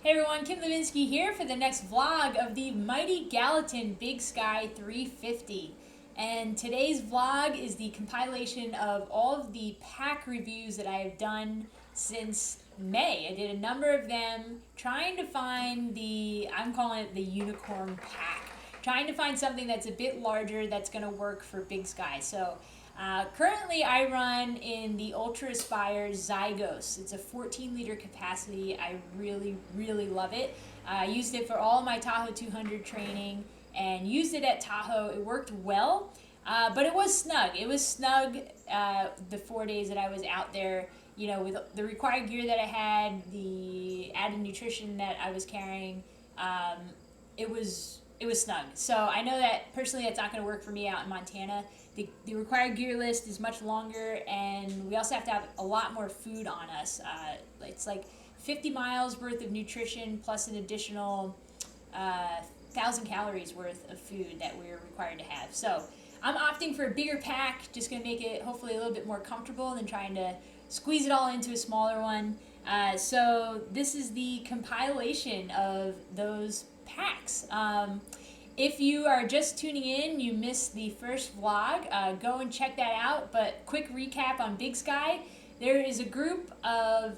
Hey everyone, Kim Levinsky here for the next vlog of the Mighty Gallatin Big Sky 350. And today's vlog is the compilation of all of the pack reviews that I have done since May. I did a number of them trying to find I'm calling it the unicorn pack. Trying to find something that's a bit larger that's going to work for Big Sky. So currently I run in the Ultra Aspire Zygos. It's a 14-liter capacity. I really, really love it. I used it for all my Tahoe 200 training and used it at Tahoe. It worked well, but it was snug. It was snug the 4 days that I was out there, you know, with the required gear that I had, the added nutrition that I was carrying. It was snug. So I know that personally that's not going to work for me out in Montana. The required gear list is much longer, and we also have to have a lot more food on us. It's like 50 miles worth of nutrition plus an additional 1,000 calories worth of food that we're required to have. So I'm opting for a bigger pack, just going to make it hopefully a little bit more comfortable than trying to squeeze it all into a smaller one. So this is the compilation of those packs. If you are just tuning in, you missed the first vlog, go and check that out. But quick recap on Big Sky. There is a group of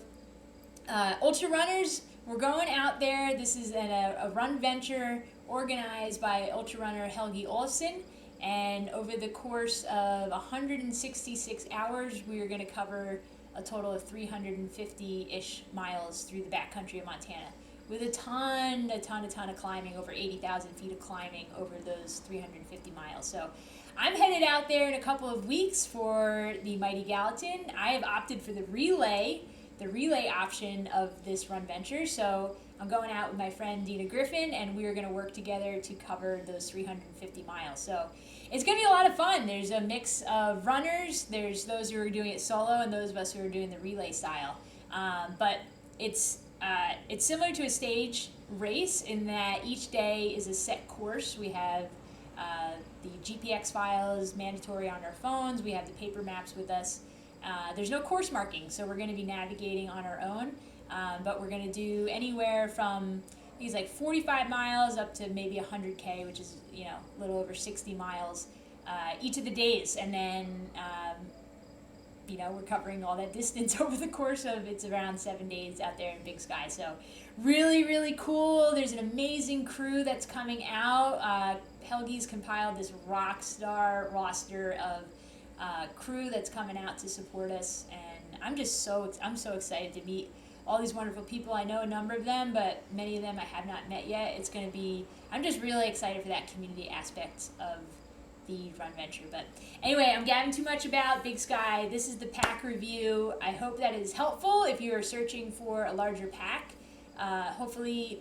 ultra runners. We're going out there. This is a run venture organized by ultra runner Helgi Olsen. And over the course of 166 hours, we are going to cover a total of 350-ish miles through the backcountry of Montana, with a ton of climbing, over 80,000 feet of climbing over those 350 miles. So I'm headed out there in a couple of weeks for the Mighty Gallatin. I have opted for the relay option of this run venture. So I'm going out with my friend Dina Griffin, and we are going to work together to cover those 350 miles. So it's going to be a lot of fun. There's a mix of runners. There's those who are doing it solo and those of us who are doing the relay style. But it's similar to a stage race in that each day is a set course. We have the GPX files mandatory on our phones. We have the paper maps with us. There's no course marking, so we're going to be navigating on our own. But we're going to do anywhere from these like 45 miles up to maybe 100K, which is, you know, a little over 60 miles each of the days. And then you know, we're covering all that distance over the course of, it's around 7 days out there in Big Sky. So really, really cool. There's an amazing crew that's coming out. Helgi's compiled this rock star roster of crew that's coming out to support us. And I'm so excited to meet all these wonderful people. I know a number of them, but many of them I have not met yet. I'm just really excited for that community aspect of the run venture. But anyway, I'm gabbing too much about Big Sky. This is the pack review. I hope that is helpful if you are searching for a larger pack. Hopefully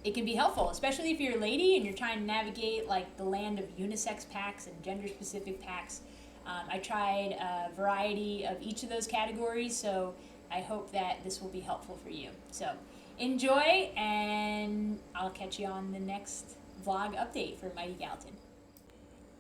it can be helpful, especially if you're a lady and you're trying to navigate like the land of unisex packs and gender specific packs. I tried a variety of each of those categories, so I hope that this will be helpful for you. So enjoy, and I'll catch you on the next vlog update for Mighty Gallatin.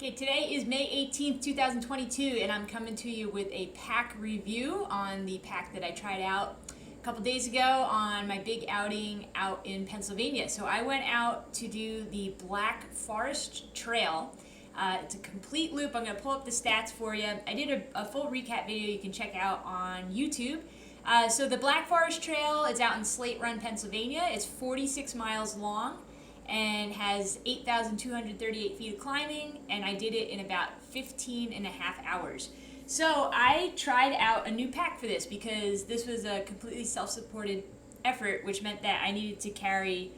Okay, today is May 18th, 2022, and I'm coming to you with a pack review on the pack that I tried out a couple days ago on my big outing out in Pennsylvania. So I went out to do the Black Forest Trail. It's a complete loop. I'm going to pull up the stats for you. I did a full recap video you can check out on YouTube. So the Black Forest Trail is out in Slate Run, Pennsylvania. It's 46 miles long and has 8,238 feet of climbing, and I did it in about 15 and a half hours. So I tried out a new pack for this because this was a completely self-supported effort, which meant that I needed to carry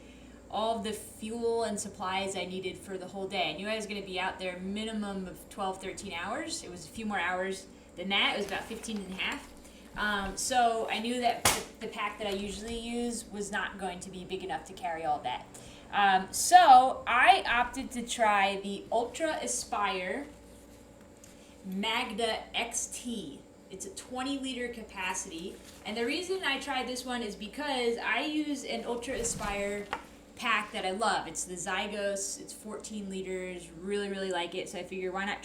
all of the fuel and supplies I needed for the whole day. I knew I was going to be out there a minimum of 12, 13 hours. It was a few more hours than that. It was about 15 and a half. So I knew that the pack that I usually use was not going to be big enough to carry all that. So I opted to try the Ultra Aspire Magda XT. It's a 20-liter capacity, and the reason I tried this one is because I use an Ultra Aspire pack that I love. It's the Zygos. It's 14 liters. Really, really like it. So I figure why not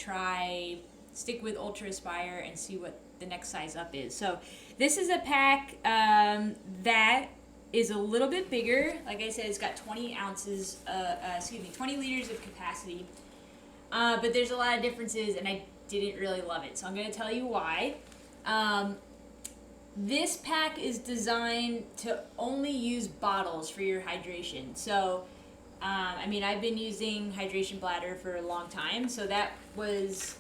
stick with Ultra Aspire and see what the next size up is. So this is a pack that is a little bit bigger. Like I said, it's got 20 ounces, 20 liters of capacity. But there's a lot of differences, and I didn't really love it. So I'm going to tell you why. This pack is designed to only use bottles for your hydration. So, I mean, I've been using Hydration Bladder for a long time, so that was,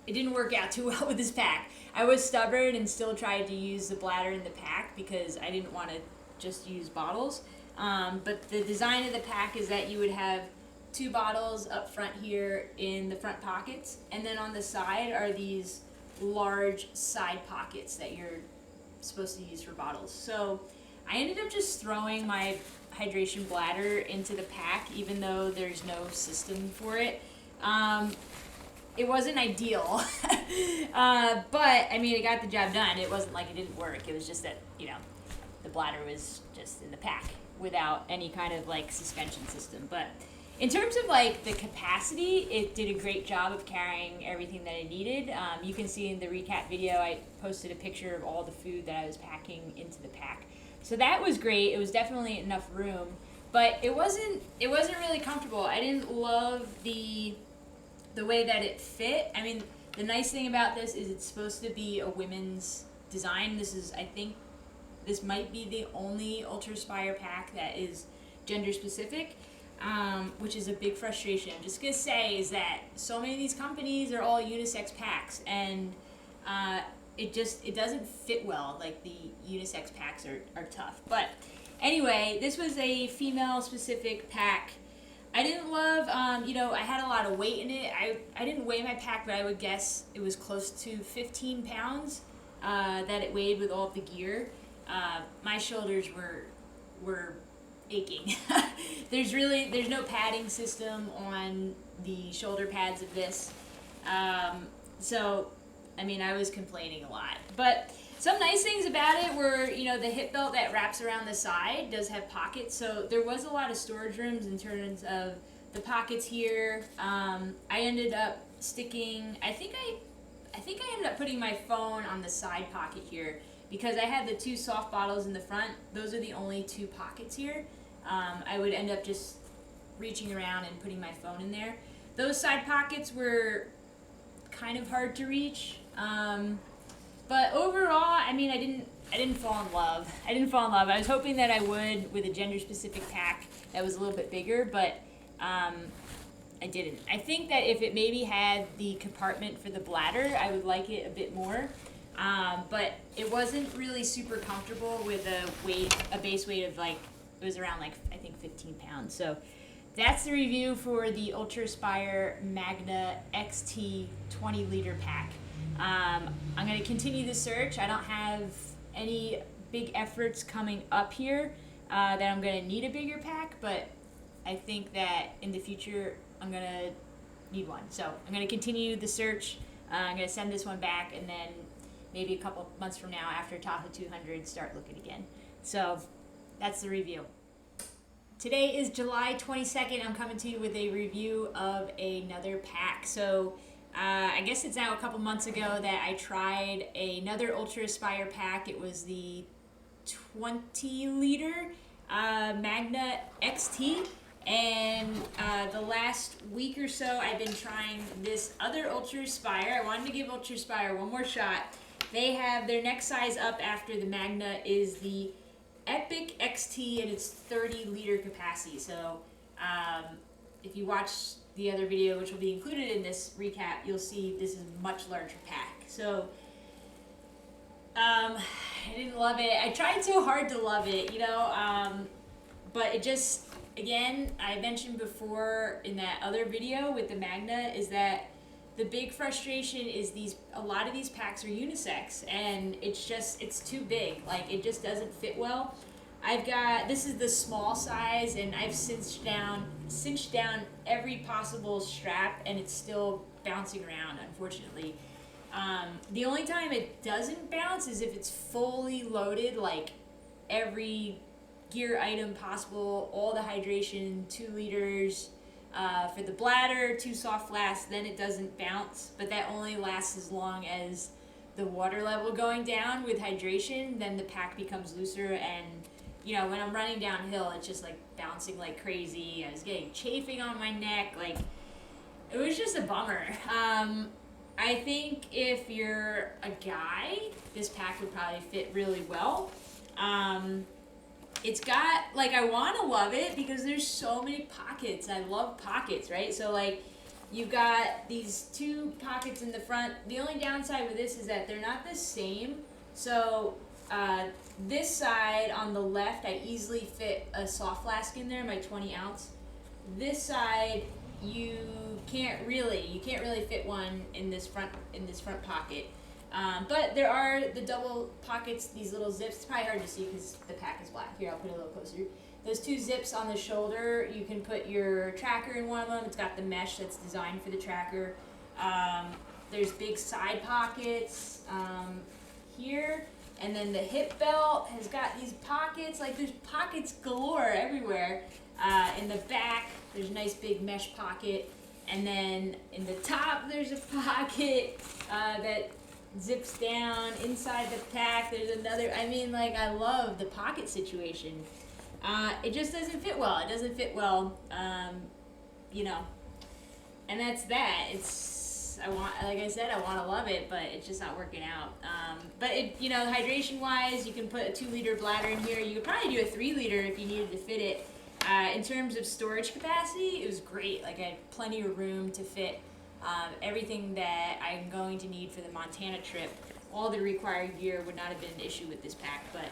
it didn't work out too well with this pack. I was stubborn and still tried to use the bladder in the pack because I didn't want to just use bottles. But the design of the pack is that you would have 2 bottles up front here in the front pockets, and then on the side are these large side pockets that you're supposed to use for bottles. So I ended up just throwing my Hydration Bladder into the pack, even though there's no system for it. It wasn't ideal, but I mean, it got the job done. It wasn't like it didn't work. It was just that, you know, the bladder was just in the pack without any kind of like suspension system. But in terms of like the capacity, it did a great job of carrying everything that I needed. You can see in the recap video, I posted a picture of all the food that I was packing into the pack. So that was great. It was definitely enough room, but it wasn't really comfortable. I didn't love the way that it fit. I mean, the nice thing about this is it's supposed to be a women's design. This is, I think, this might be the only Ultraspire pack that is gender specific. Which is a big frustration. I'm just gonna say is that so many of these companies are all unisex packs, and it doesn't fit well. Like the unisex packs are tough. But anyway, this was a female specific pack. I didn't love, I had a lot of weight in it. I didn't weigh my pack, but I would guess it was close to 15 pounds that it weighed with all of the gear. My shoulders were aching. There's no padding system on the shoulder pads of this. So, I mean, I was complaining a lot. But some nice things about it were, the hip belt that wraps around the side does have pockets. So there was a lot of storage rooms in terms of the pockets here. I ended up sticking, I think I ended up putting my phone on the side pocket here, because I had the 2 soft bottles in the front. Those are the only 2 pockets here. I would end up just reaching around and putting my phone in there. Those side pockets were kind of hard to reach. But overall, I mean, I didn't fall in love. I was hoping that I would with a gender specific pack that was a little bit bigger, but I didn't. I think that if it maybe had the compartment for the bladder, I would like it a bit more. But it wasn't really super comfortable with a base weight of like, it was around like, I think 15 pounds. So that's the review for the Ultraspire Magna XT 20 liter pack. I'm going to continue the search. I don't have any big efforts coming up here that I'm going to need a bigger pack, but I think that in the future I'm going to need one. So I'm going to continue the search. I'm going to send this one back, and then maybe a couple months from now, after Tahoe 200, start looking again. So that's the review. Today is July 22nd. I'm coming to you with a review of another pack. So I guess it's now a couple months ago that I tried another Ultraspire pack. It was the 20 liter Magna XT. And the last week or so, I've been trying this other Ultraspire. I wanted to give Ultraspire one more shot. They have their next size up after the Magna is the Epic XT, and it's 30 liter capacity. So if you watch the other video, which will be included in this recap, you'll see this is a much larger pack. So I didn't love it. I tried so hard to love it, but it just, again, I mentioned before in that other video with the Magna, is that the big frustration is a lot of these packs are unisex, and it's too big. Like, it just doesn't fit well. This is the small size, and I've cinched down every possible strap, and it's still bouncing around, unfortunately. The only time it doesn't bounce is if it's fully loaded, like every gear item possible, all the hydration, 2 liters, for the bladder, 2 soft flasks, then it doesn't bounce, but that only lasts as long as the water level going down with hydration, then the pack becomes looser, and you know, when I'm running downhill, it's just like bouncing like crazy. I was getting chafing on my neck, like it was just a bummer. I think if you're a guy, this pack would probably fit really well. It's got, like, I want to love it because there's so many pockets. I love pockets, right? So, like, you've got these 2 pockets in the front. The only downside with this is that they're not the same. So, this side on the left, I easily fit a soft flask in there, my 20 ounce. This side, you can't really fit one in this front pocket. But there are the double pockets, these little zips. It's probably hard to see because the pack is black. Here, I'll put it a little closer. Those 2 zips on the shoulder, you can put your tracker in one of them. It's got the mesh that's designed for the tracker. There's big side pockets here. And then the hip belt has got these pockets. Like, there's pockets galore everywhere. In the back, there's a nice big mesh pocket. And then in the top, there's a pocket that zips down. Inside the pack, there's another. I mean, like, I love the pocket situation. It just doesn't fit well. It doesn't fit well, you know. And that's that. Like I said, I want to love it, but it's just not working out. But it, you know, hydration-wise, you can put a 2-liter bladder in here. You could probably do a 3-liter if you needed to fit it. In terms of storage capacity, it was great. Like, I had plenty of room to fit everything that I'm going to need for the Montana trip. All the required gear would not have been an issue with this pack, but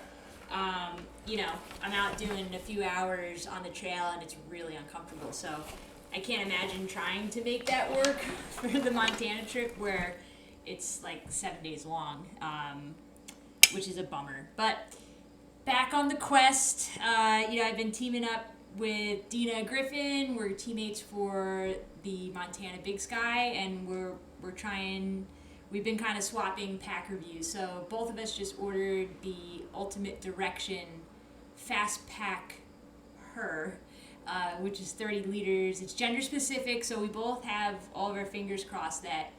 you know, I'm out doing a few hours on the trail and it's really uncomfortable. So I can't imagine trying to make that work for the Montana trip where it's like 7 days long, which is a bummer. But back on the quest, you know, I've been teaming up with Dina Griffin. We're teammates for the Montana Big Sky, and we've been kind of swapping pack reviews. So both of us just ordered the Ultimate Direction Fastpack Her, which is 30 liters. It's gender specific, so we both have all of our fingers crossed that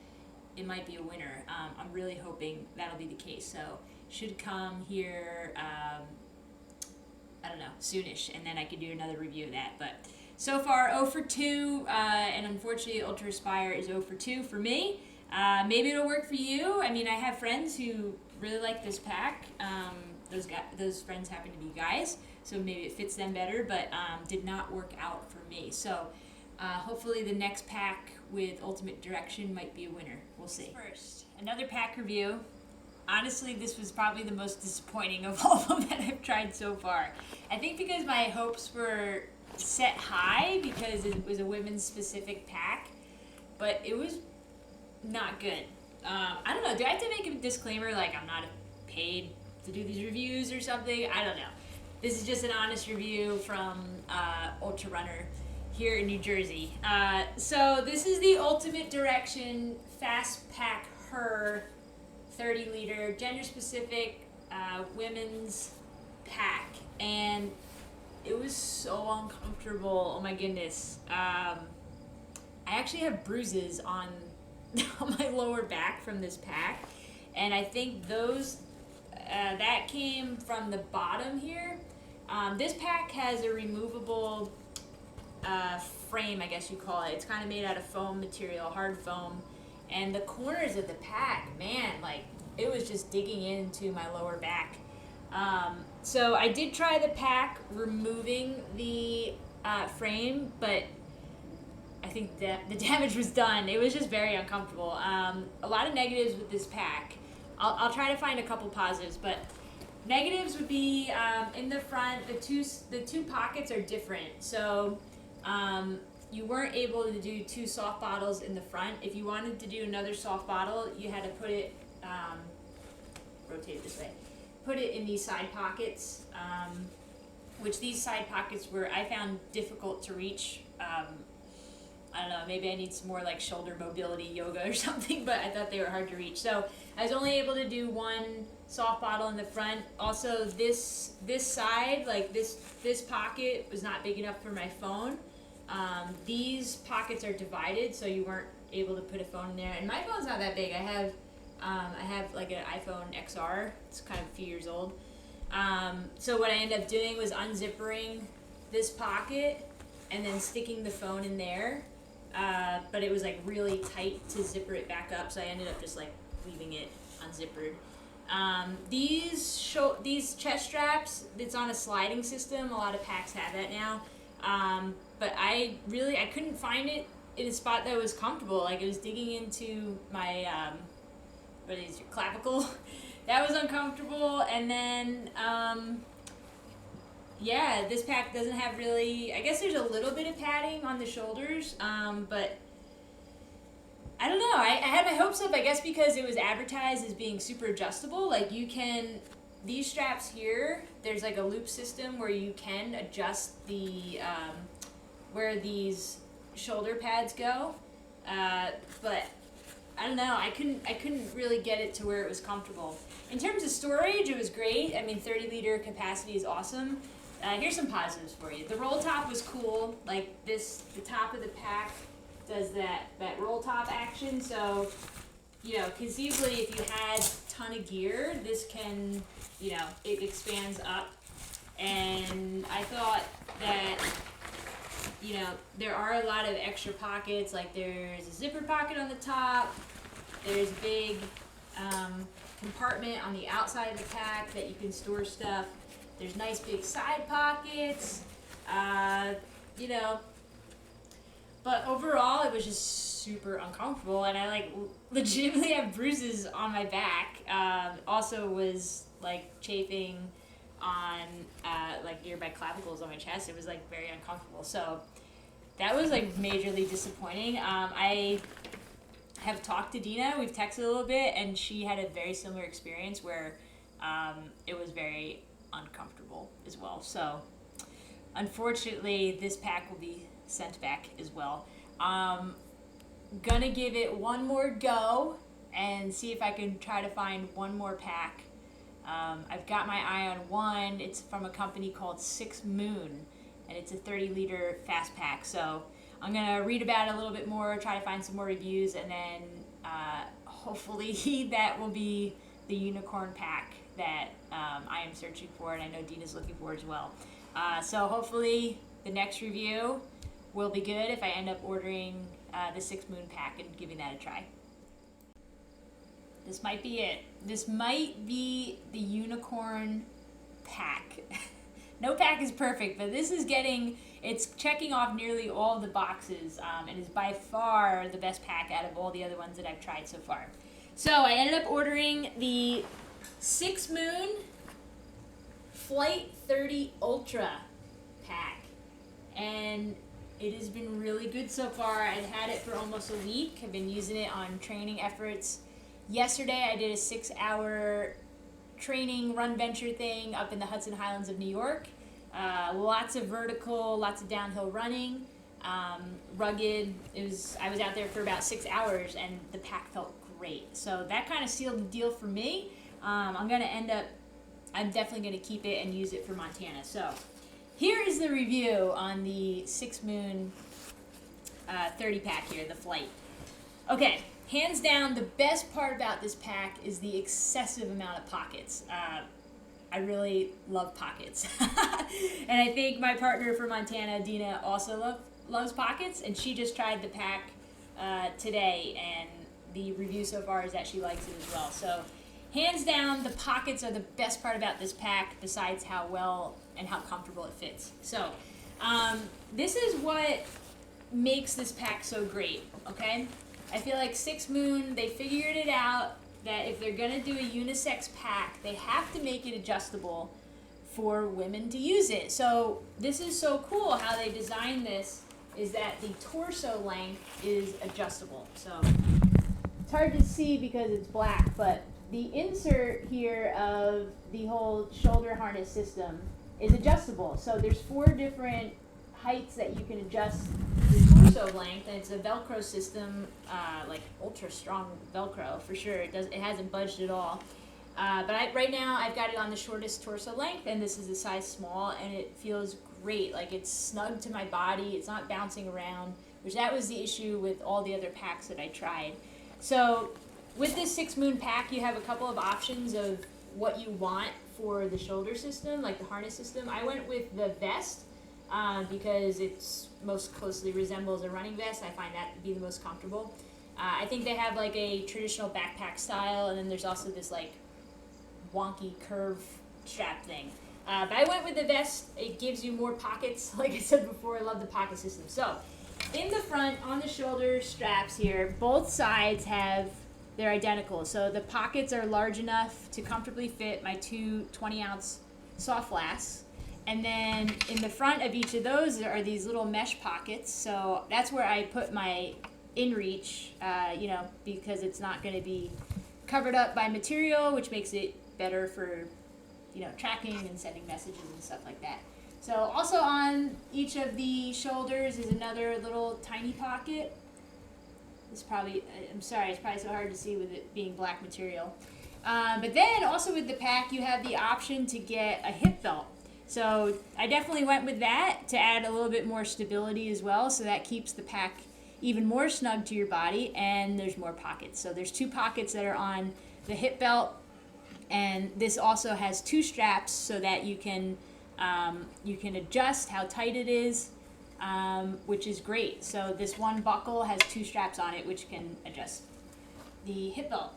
it might be a winner. I'm really hoping that'll be the case. So should come here, I don't know, soonish, and then I could do another review of that. But so far, 0 for 2, and unfortunately, Ultra Aspire is 0 for 2 for me. Maybe it'll work for you. I mean, I have friends who really like this pack. Those friends happen to be guys, so maybe it fits them better, but did not work out for me. So hopefully the next pack with Ultimate Direction might be a winner. We'll see. First, another pack review. Honestly, this was probably the most disappointing of all of them that I've tried so far. I think because my hopes were set high because it was a women's specific pack, but it was not good. I don't know, do I have to make a disclaimer like I'm not paid to do these reviews or something? I don't know. This is just an honest review from Ultra Runner here in New Jersey. So this is the Ultimate Direction Fastpack Her 30 liter gender specific women's pack, and it was so uncomfortable. Oh my goodness. I actually have bruises on my lower back from this pack, and I think those that came from the bottom here. This pack has a removable frame, I guess you call it. It's kind of made out of foam material, hard foam, and the corners of the pack, man, like it was just digging into my lower back. So I did try the pack removing the frame, but I think that the damage was done. It was just very uncomfortable. A lot of negatives with this pack. I'll try to find a couple positives, but negatives would be in the front, the two pockets are different. So you weren't able to do 2 soft bottles in the front. If you wanted to do another soft bottle, you had to put it, rotate it this way, put it in these side pockets, which these side pockets were, I found difficult to reach. I don't know, maybe I need some more like shoulder mobility yoga or something, but I thought they were hard to reach. So I was only able to do 1 soft bottle in the front. Also, this side, like this pocket was not big enough for my phone. These pockets are divided, so you weren't able to put a phone in there. And my phone's not that big. I have I have like an iPhone XR. It's kind of a few years old. So what I ended up doing was unzippering this pocket and then sticking the phone in there. But it was like really tight to zipper it back up, so I ended up just like leaving it unzippered. These chest straps, it's on a sliding system. A lot of packs have that now. But I couldn't find it in a spot that was comfortable. Like it was digging into my, what is your clavicle? That was uncomfortable. And then, yeah, this pack doesn't have really, I guess there's a little bit of padding on the shoulders, but I don't know. I had my hopes up, I guess, because it was advertised as being super adjustable. Like these straps here, there's like a loop system where you can adjust the, where these shoulder pads go. But I don't know. I couldn't really get it to where it was comfortable. In terms of storage, it was great. I mean, 30-liter capacity is awesome. Here's some positives for you. The roll top was cool. Like the top of the pack does that roll top action. So, conceivably, if you had a ton of gear, this can, it expands up. And I thought that, there are a lot of extra pockets. Like there's a zipper pocket on the top. There's a big compartment on the outside of the pack that you can store stuff. There's nice big side pockets, but overall it was just super uncomfortable, and I legitimately have bruises on my back. Also was chafing on near my clavicles on my chest. It was very uncomfortable. So that was majorly disappointing. I have talked to Dina. We've texted a little bit, and she had a very similar experience where it was very uncomfortable as well. So unfortunately, this pack will be sent back as well. Gonna give it one more go and see if I can try to find one more pack. I've got my eye on one. It's from a company called 6 Moon, and it's a 30-liter Fastpack. So I'm gonna read about it a little bit more, try to find some more reviews, and then hopefully that will be the unicorn pack that I am searching for, and I know Dina's looking for as well. So hopefully the next review will be good if I end up ordering the 6 Moon pack and giving that a try. This might be it. This might be the unicorn pack. No pack is perfect, but this is it's checking off nearly all the boxes, and is by far the best pack out of all the other ones that I've tried so far. So I ended up ordering the 6 Moon Flight 30 Ultra pack, and it has been really good so far. I've had it for almost a week. I've been using it on training efforts. Yesterday I did a 6-hour training run venture thing up in the Hudson Highlands of New York. Lots of vertical, lots of downhill running, rugged. I was out there for about 6 hours, and the pack felt great. So that kind of sealed the deal for me. I'm definitely going to keep it and use it for Montana. So here is the review on the 6 Moon 30 pack here, the Flight. Okay, hands down, the best part about this pack is the excessive amount of pockets. I really love pockets. And I think my partner for Montana, Dina, also loves pockets, and she just tried the pack today, and the review so far is that she likes it as well. So hands down, the pockets are the best part about this pack, besides how well and how comfortable it fits. So this is what makes this pack so great, okay? I feel like 6 Moon, they figured it out that if they're gonna do a unisex pack, they have to make it adjustable for women to use it. So this is so cool how they designed this, is that the torso length is adjustable. So it's hard to see because it's black, but the insert here of the whole shoulder harness system is adjustable. So there's 4 different heights that you can adjust the torso length, and it's a Velcro system, ultra strong Velcro for sure. It hasn't budged at all. But right now I've got it on the shortest torso length, and this is a size small, and it feels great. It's snug to my body. It's not bouncing around, which that was the issue with all the other packs that I tried. So with this 6 Moon pack, you have a couple of options of what you want for the shoulder system, like the harness system. I went with the vest because it's most closely resembles a running vest. I find that to be the most comfortable. I think they have like a traditional backpack style, and then there's also this like wonky curve strap thing. But I went with the vest. It gives you more pockets. Like I said before, I love the pocket system. So in the front, on the shoulder straps here, both sides they're identical. So the pockets are large enough to comfortably fit my two 20-ounce soft flasks. And then in the front of each of those are these little mesh pockets. So that's where I put my InReach, because it's not going to be covered up by material, which makes it better for, tracking and sending messages and stuff like that. So also on each of the shoulders is another little tiny pocket. It's probably so hard to see with it being black material. But then also with the pack, you have the option to get a hip belt. So I definitely went with that to add a little bit more stability as well. So that keeps the pack even more snug to your body, and there's more pockets. So there's 2 pockets that are on the hip belt, and this also has 2 straps so that you can adjust how tight it is, which is great. So this one buckle has 2 straps on it, which can adjust the hip belt.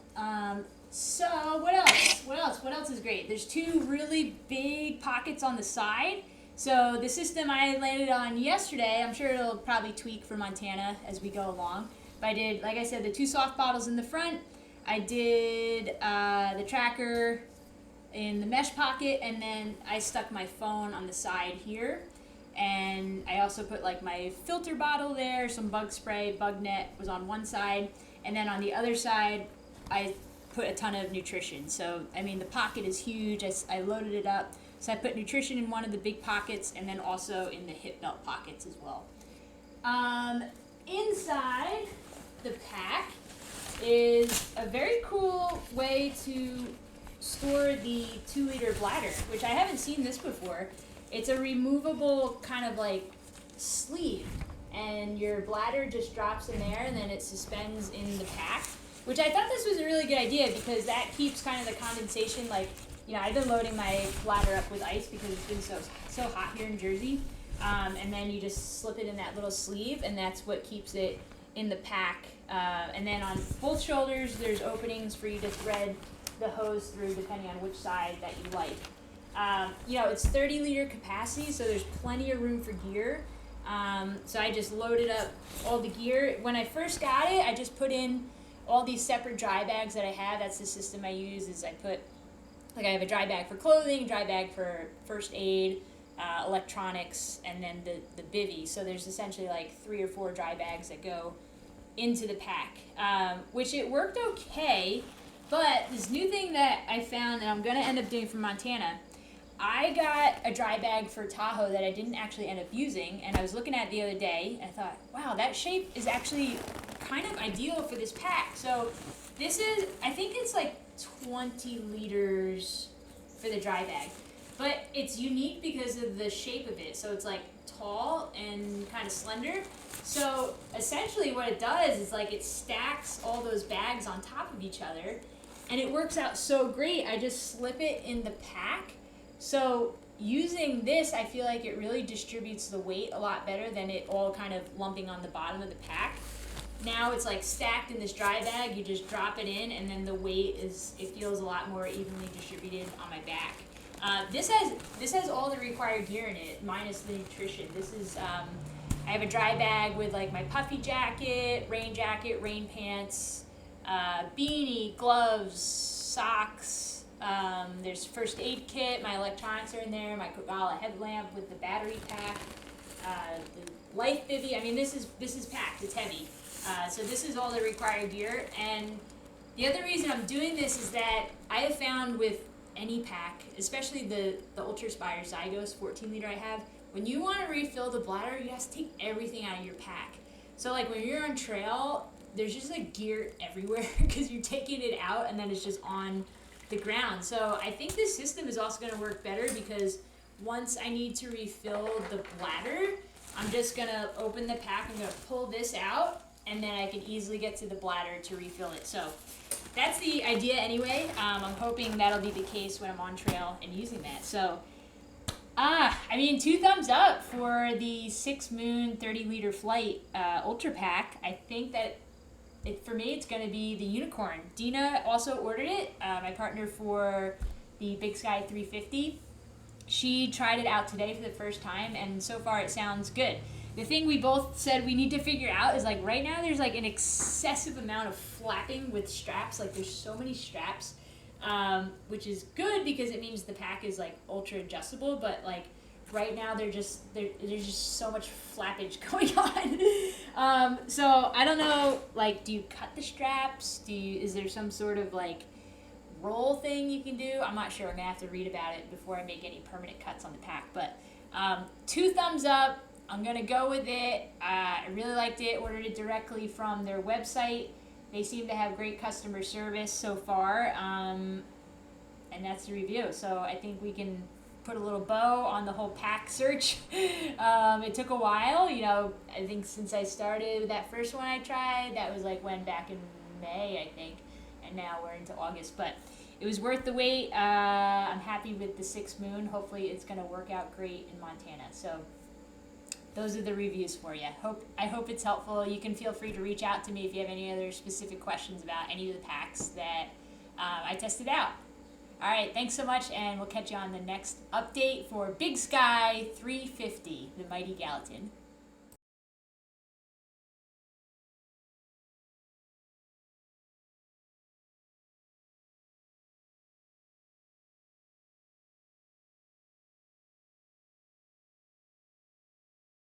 So what else is great? There's 2 really big pockets on the side. So the system I landed on yesterday, I'm sure it'll probably tweak for Montana as we go along. But I did, like I said, the 2 soft bottles in the front. I did the tracker in the mesh pocket, and then I stuck my phone on the side here. And I also put like my filter bottle there, some bug spray, bug net was on one side. And then on the other side, I put a ton of nutrition. So, the pocket is huge. I loaded it up. So I put nutrition in one of the big pockets, and then also in the hip belt pockets as well. Inside the pack is a very cool way to store the 2-liter bladder, which I haven't seen this before. It's a removable kind of like sleeve, and your bladder just drops in there, and then it suspends in the pack, which I thought this was a really good idea because that keeps kind of the condensation, like, I've been loading my bladder up with ice because it's been so hot here in Jersey. And then you just slip it in that little sleeve, and that's what keeps it in the pack. And then on both shoulders, there's openings for you to thread the hose through depending on which side that you like. It's 30-liter capacity, so there's plenty of room for gear. So I just loaded up all the gear. When I first got it, I just put in all these separate dry bags that I have. That's the system I use. Is I have a dry bag for clothing, dry bag for first aid, electronics, and then the bivvy. So there's essentially like 3 or 4 dry bags that go into the pack, which it worked okay. But this new thing that I found that I'm going to end up doing for Montana, I got a dry bag for Tahoe that I didn't actually end up using, and I was looking at it the other day, and I thought, wow, that shape is actually kind of ideal for this pack. So this is, I think it's like 20 liters for the dry bag, but it's unique because of the shape of it. So it's like tall and kind of slender. So essentially what it does is like it stacks all those bags on top of each other, and it works out so great. I just slip it in the pack. So using this, I feel like it really distributes the weight a lot better than it all kind of lumping on the bottom of the pack. Now it's like stacked in this dry bag. You just drop it in, and then the weight it feels a lot more evenly distributed on my back. This has all the required gear in it, minus the nutrition. This is I have a dry bag with like my puffy jacket, rain pants, beanie, gloves, socks. There's first aid kit. My electronics are in there. My Koala headlamp with the battery pack. The life bivvy. This is packed. It's heavy. So this is all the required gear. And the other reason I'm doing this is that I have found with any pack, especially the Ultraspire Zygos 14-liter I have, when you want to refill the bladder, you have to take everything out of your pack. So like when you're on trail, there's just like gear everywhere because you're taking it out and then it's just on the ground. So I think this system is also going to work better because once I need to refill the bladder, I'm just going to open the pack, I'm going to pull this out, and then I can easily get to the bladder to refill it. So that's the idea anyway. I'm hoping that'll be the case when I'm on trail and using that. So, I mean, 2 thumbs up for the 6 Moon 30-liter flight Ultra Pack. I think that for me, it's going to be the Unicorn. Dina also ordered it, my partner for the Big Sky 350. She tried it out today for the first time, and so far it sounds good. The thing we both said we need to figure out is, like, right now there's, like, an excessive amount of flapping with straps. Like, there's so many straps, which is good because it means the pack is, like, ultra adjustable, but, like, right now there's just so much flappage going on. So I don't know, like, do you cut the straps? Is there some sort of, like, roll thing you can do? I'm not sure. I'm gonna have to read about it before I make any permanent cuts on the pack. But 2 thumbs up. I'm gonna go with it. I really liked it. Ordered it directly from their website. They seem to have great customer service so far, and that's the review. So I think we can put a little bow on the whole pack search. It took a while, you know. I think since I started that first one I tried, that was like back in May, I think, and now we're into August. But it was worth the wait. I'm happy with the 6 Moon. Hopefully it's gonna work out great in Montana. So those are the reviews for you. I hope it's helpful. You can feel free to reach out to me if you have any other specific questions about any of the packs that I tested out. All right, thanks so much, and we'll catch you on the next update for Big Sky 350, the Mighty Gallatin.